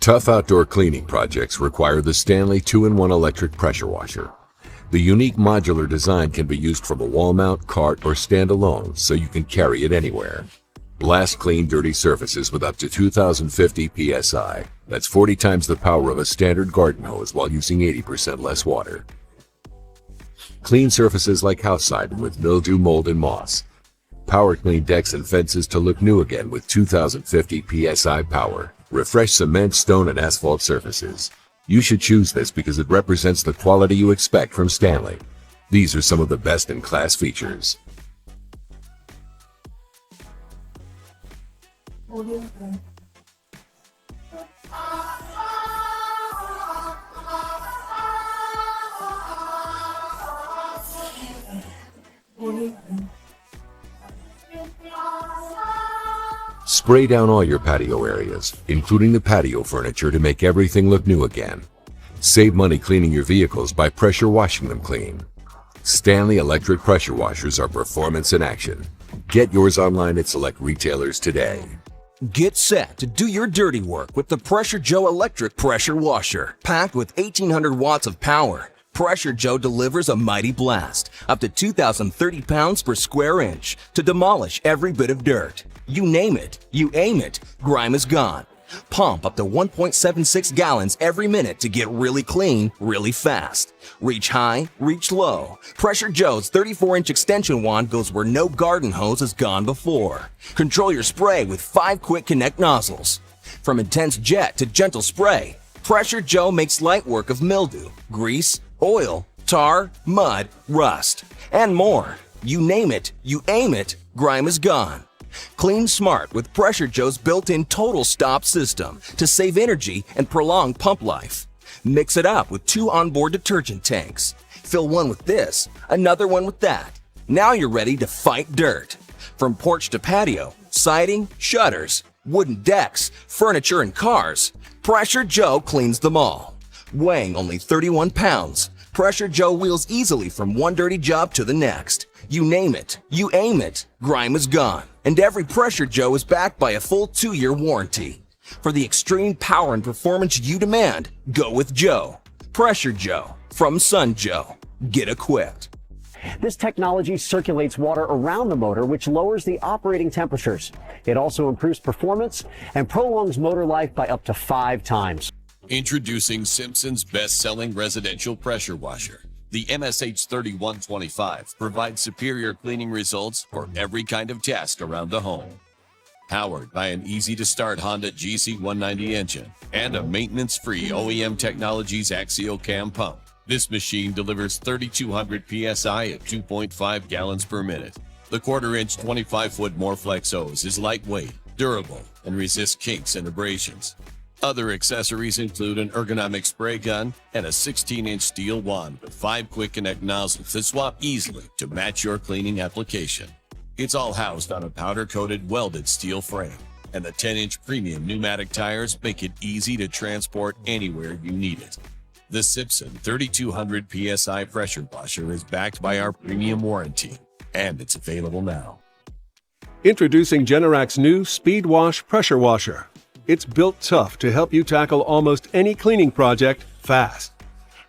Tough outdoor cleaning projects require the Stanley 2-in-1 electric pressure washer. The unique modular design can be used from a wall mount, cart, or standalone, so you can carry it anywhere. Blast clean dirty surfaces with up to 2050 psi. That's 40 times the power of a standard garden hose while using 80% less water. Clean surfaces like house siding with mildew, mold, and moss. Power clean decks and fences to look new again with 2050 psi power. Refresh cement, stone, and asphalt surfaces. You should choose this because it represents the quality you expect from Stanley. These are some of the best-in-class features. Spray down all your patio areas, including the patio furniture, to make everything look new again. Save money cleaning your vehicles by pressure washing them clean. Stanley electric pressure washers are performance in action. Get yours online at select retailers today. Get set to do your dirty work with the Pressure Joe electric pressure washer. Packed with 1,800 watts of power, Pressure Joe delivers a mighty blast, up to 2,030 pounds per square inch, to demolish every bit of dirt. You name it, you aim it, grime is gone. Pump up to 1.76 gallons every minute to get really clean, really fast. Reach high, reach low. Pressure Joe's 34-inch extension wand goes where no garden hose has gone before. Control your spray with 5 quick connect nozzles. From intense jet to gentle spray, Pressure Joe makes light work of mildew, grease, oil, tar, mud, rust, and more. You name it, you aim it, grime is gone. Clean smart with Pressure Joe's built-in total stop system to save energy and prolong pump life. Mix it up with 2 onboard detergent tanks. Fill one with this, another one with that. Now you're ready to fight dirt. From porch to patio, siding, shutters, wooden decks, furniture, and cars, Pressure Joe cleans them all. Weighing only 31 pounds, Pressure Joe wheels easily from one dirty job to the next. You name it, you aim it, grime is gone. And every Pressure Joe is backed by a full 2-year warranty. For the extreme power and performance you demand, go with Joe. Pressure Joe from Sun Joe. Get equipped. This technology circulates water around the motor, which lowers the operating temperatures. It also improves performance and prolongs motor life by up to 5 times. Introducing Simpson's best-selling residential pressure washer. The MSH3125 provides superior cleaning results for every kind of task around the home. Powered by an easy-to-start Honda GC190 engine and a maintenance-free OEM Technologies axial cam pump, this machine delivers 3,200 psi at 2.5 gallons per minute. The quarter-inch 25-foot Morflex hose is lightweight, durable, and resists kinks and abrasions. Other accessories include an ergonomic spray gun and a 16-inch steel wand with 5 quick connect nozzles that swap easily to match your cleaning application. It's all housed on a powder-coated welded steel frame, and the 10-inch premium pneumatic tires make it easy to transport anywhere you need it. The Simpson 3200 PSI pressure washer is backed by our premium warranty, and it's available now. Introducing Generac's new SpeedWash pressure washer. It's built tough to help you tackle almost any cleaning project fast.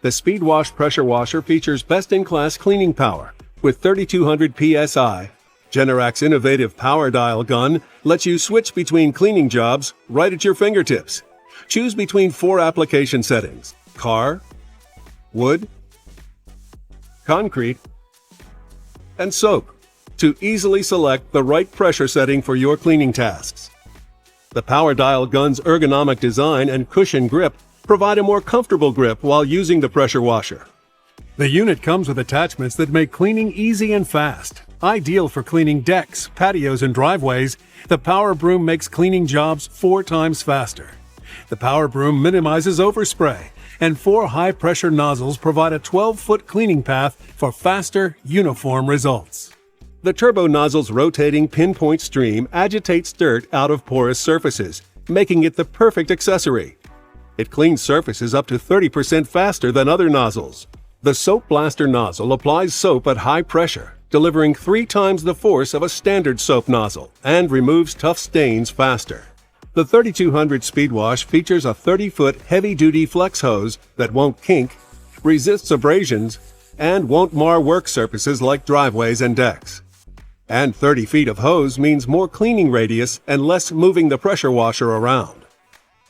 The SpeedWash pressure washer features best-in-class cleaning power with 3,200 psi. Generac's innovative power dial gun lets you switch between cleaning jobs right at your fingertips. Choose between 4 application settings: car, wood, concrete, and soap to easily select the right pressure setting for your cleaning tasks. The power dial gun's ergonomic design and cushion grip provide a more comfortable grip while using the pressure washer. The unit comes with attachments that make cleaning easy and fast. Ideal for cleaning decks, patios, and driveways, the Power Broom makes cleaning jobs 4 times faster. The Power Broom minimizes overspray, and 4 high-pressure nozzles provide a 12-foot cleaning path for faster, uniform results. The turbo nozzle's rotating pinpoint stream agitates dirt out of porous surfaces, making it the perfect accessory. It cleans surfaces up to 30% faster than other nozzles. The Soap Blaster nozzle applies soap at high pressure, delivering 3 times the force of a standard soap nozzle, and removes tough stains faster. The 3200 SpeedWash features a 30-foot heavy-duty flex hose that won't kink, resists abrasions, and won't mar work surfaces like driveways and decks. And 30 feet of hose means more cleaning radius and less moving the pressure washer around.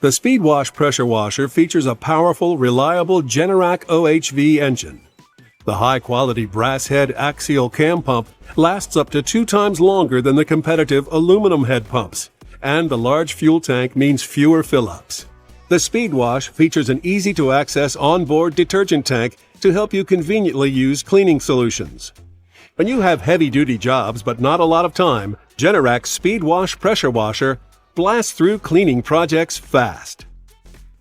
The SpeedWash pressure washer features a powerful, reliable Generac OHV engine. The high-quality brass head axial cam pump lasts up to 2 times longer than the competitive aluminum head pumps, and the large fuel tank means fewer fill-ups. The SpeedWash features an easy-to-access onboard detergent tank to help you conveniently use cleaning solutions. When you have heavy-duty jobs but not a lot of time, Generac's SpeedWash pressure washer blasts through cleaning projects fast.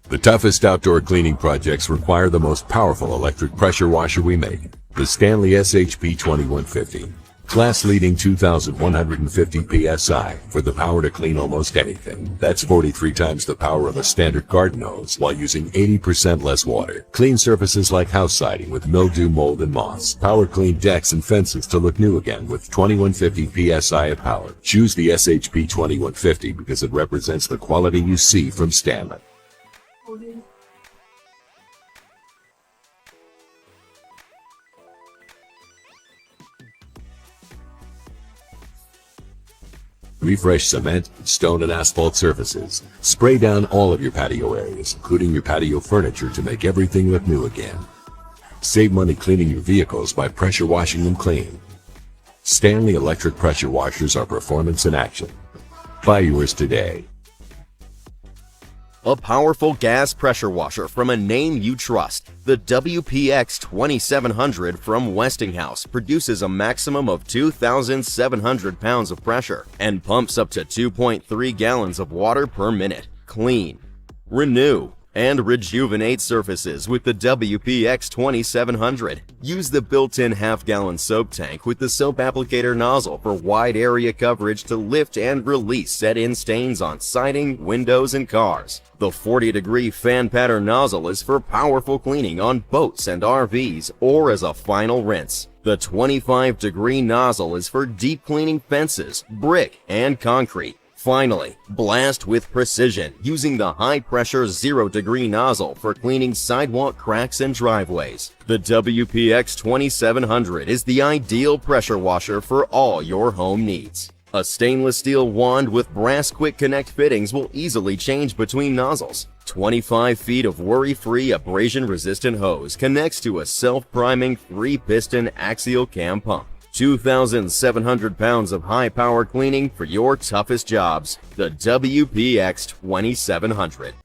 The toughest outdoor cleaning projects require the most powerful electric pressure washer we make, the Stanley SHP 2150. Class-leading 2,150 psi for the power to clean almost anything. That's 43 times the power of a standard garden hose while using 80% less water. Clean surfaces like house siding with mildew, mold, and moss. Power clean decks and fences to look new again with 2150 psi of power. Choose the SHP 2150 because it represents the quality you see from Stanley. Refresh cement, stone, and asphalt surfaces. Spray down all of your patio areas, including your patio furniture, to make everything look new again. Save money cleaning your vehicles by pressure washing them clean. Stanley electric pressure washers are performance in action. Buy yours today. A powerful gas pressure washer from a name you trust. The WPX 2700 from Westinghouse produces a maximum of 2,700 pounds of pressure and pumps up to 2.3 gallons of water per minute. Clean, renew, and rejuvenate surfaces with the WPX 2700. Use the built-in half-gallon soap tank with the soap applicator nozzle for wide area coverage to lift and release set-in stains on siding, windows, and cars. The 40-degree fan pattern nozzle is for powerful cleaning on boats and RVs or as a final rinse. The 25-degree nozzle is for deep cleaning fences, brick, and concrete. Finally, blast with precision using the high-pressure 0-degree nozzle for cleaning sidewalk cracks and driveways. The WPX 2700 is the ideal pressure washer for all your home needs. A stainless steel wand with brass quick connect fittings will easily change between nozzles. 25 feet of worry-free abrasion-resistant hose connects to a self-priming 3-piston axial cam pump. 2,700 pounds of high-power cleaning for your toughest jobs. The WPX 2700.